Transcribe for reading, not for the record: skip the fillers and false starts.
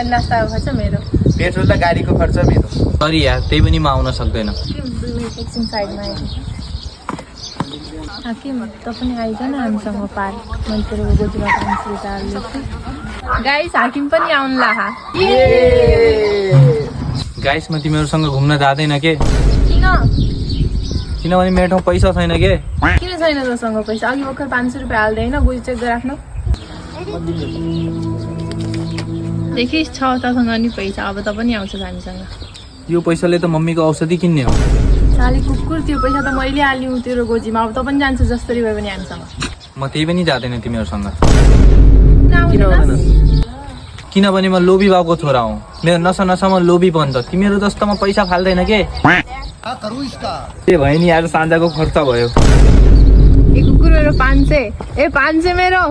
नास्ता खर्च मेरो, पेट्रोल र गाडीको खर्च मेरो। सरी यार, त्यही पनि म आउन सक्दैन। एकछिन साइडमा आइज हाकिम, त पनि आइज न हामीसँग पार्क, मैले तेरो गोजीमा पानी चाल्छु। गाइस हाकिम पनि आउनु ला। गाइस म तिमीहरूसँग घुम्न जाँदैन के, किन किनभने मेरो ठाउँ पैसा छैन के। किन छैन तँसँग पैसा? अघि भर्खर 500 रुपियाँ हाल्दै होइन, गोजी चेक गरिराख्नु। देखिस् छ तसँग नि पैसा, अब त पनि आउँछ हामीसँग। यो पैसाले त मम्मीको औषधि किन्ने हो। साली कुकुर, त्यो पैसा त मैले हाल्यौँ तेरो गोजीमा, अब त पनि जान्छ जसरी भए पनि हामीसँग। म त्यही पनि जाँदैन तिमीहरूसँग, किन आउँदैनस्? किनभने म लोभी बाबुको छोरा हुँ। मेरो नसा नसामा लोभी बन्द, तिमीहरू जस्तोमा पैसा फाल्दैन के। त्यही भयो नि आज साँझको खर्च भयो। ए कुकुर मेरो 500, ए 500 मेरो।